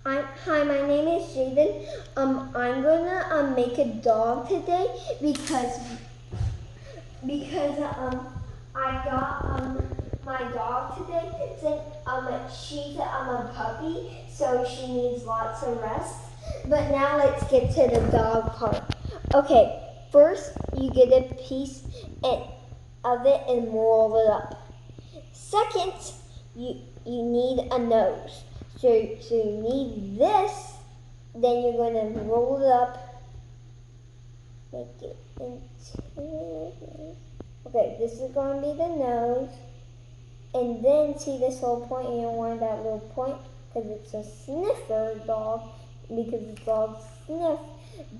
Hi, my name is Jaden. I'm gonna make a dog today because I got my dog today. Since she's a puppy, so she needs lots of rest. But now let's get to the dog part. Okay, first you get a piece of it and roll it up. Second, you need a nose. So you need this. Then you're gonna roll it up, make it into. Okay, this is gonna be the nose, and then see this little point. You don't want that little point because it's a sniffer dog because the dogs sniff.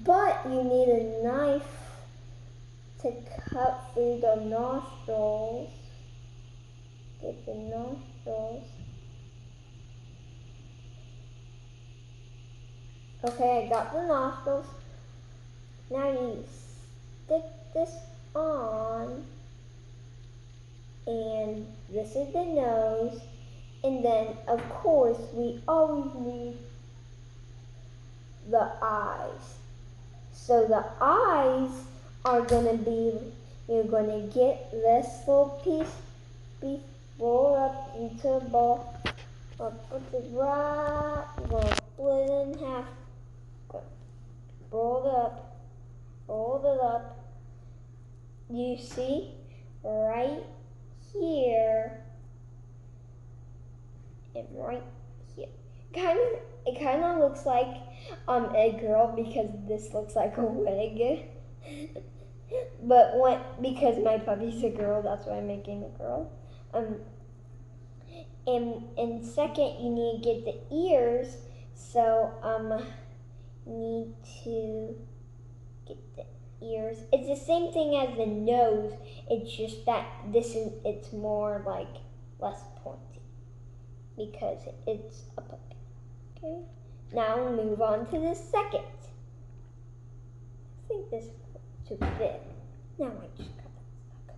But you need a knife to cut through the nostrils. Get the nostrils. Okay, I got the nostrils. Now you stick this on, and this is the nose, and then of course we always need the eyes. So the eyes are gonna be, you're gonna get this little piece, roll up into a ball, put it right, we're gonna split it in half, roll it up. You see, right here and right here. It kind of looks like a girl because this looks like a wig. But because my puppy's a girl, that's why I'm making a girl. And second, you need to get the ears. So need to get the ears. It's the same thing as the nose. It's just that it's more like less pointy because it's a puppy. Okay. Now we'll move on to the second. I think this is too big. Now I just got that stuck.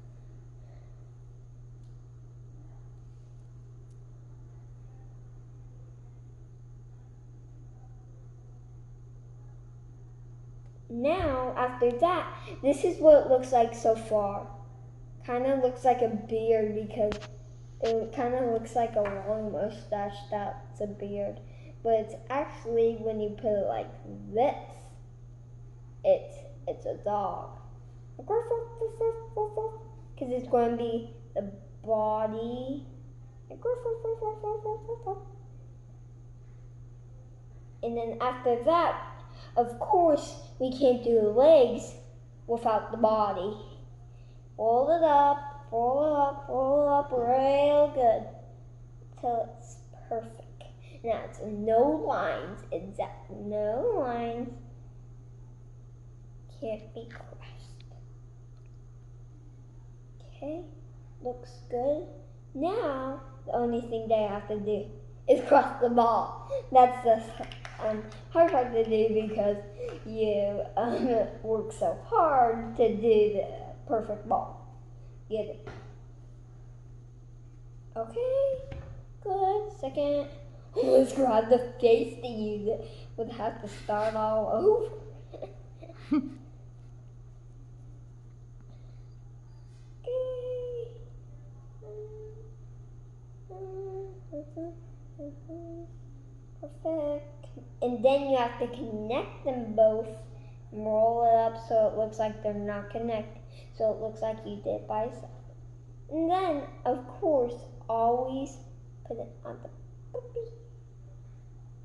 Now, after that, this is what it looks like so far. Kind of looks like a beard because it kind of looks like a long mustache that's a beard. But it's actually, when you put it like this, it's a dog. Because it's going to be the body. And then after that, of course, we can't do the legs without the body. Roll it up, roll it up, roll it up real good till it's perfect. Now it's no lines, no lines. Can't be crossed. Okay, looks good. Now the only thing they have to do is cross the ball. That's the hard part to do because you work so hard to do the perfect ball. Get it? Okay, good. Second, let's grab the face to use it. Would have to start all over. Perfect. And then you have to connect them both and roll it up so it looks like they're not connected. So it looks like you did by yourself. And then, of course, always put it on the puppy.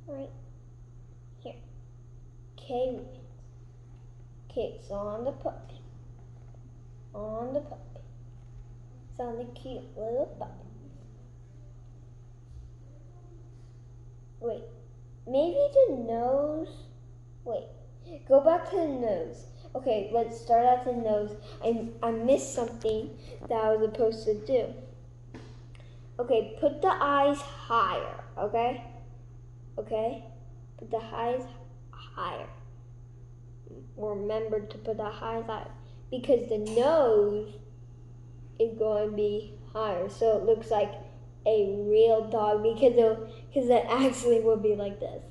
Right here. Okay, so on the puppy. On the puppy. It's on the cute little puppy. Wait, maybe the nose. Wait, go back to the nose. Okay, let's start at the nose. I missed something that I was supposed to do. Okay, put the eyes higher, okay? Okay? Put the eyes higher. Remember to put the eyes higher. Because the nose is going to be higher. So it looks like a real dog because it actually will be like this.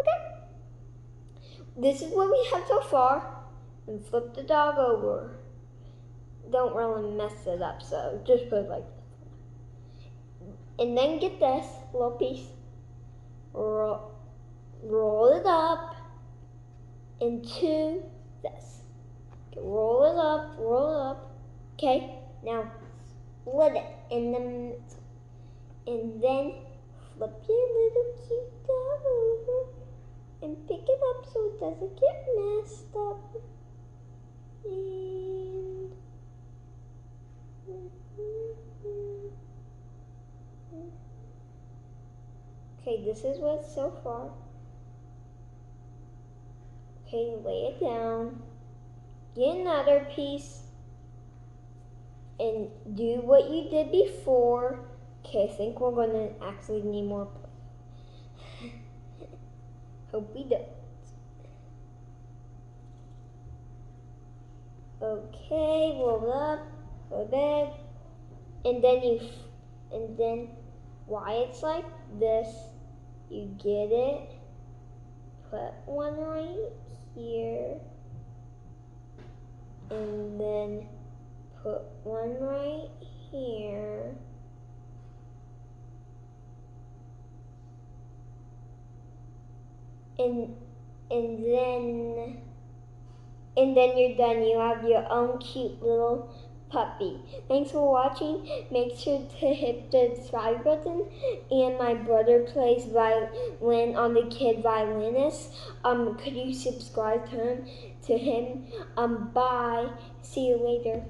Okay. This is what we have so far. And flip the dog over. Don't really mess it up, so just put it like this. And then get this little piece. Roll it up into this. Okay, roll it up. Okay, now split it in the middle. And then flip your little cute dog over and pick it up so it doesn't get messed up. And okay, this is what's so far. Okay, lay it down. Get another piece and do what you did before. Okay, I think we're gonna actually need more play. Hope we don't. Okay, roll up, go to bed, and then why it's like this, you get it, put one right here, and then put one right here, and then you're done. You have your own cute little puppy. Thanks for watching. Make sure to hit the subscribe button. And my brother plays violin on the Kid Violinist. Could you subscribe to him? Bye. See you later.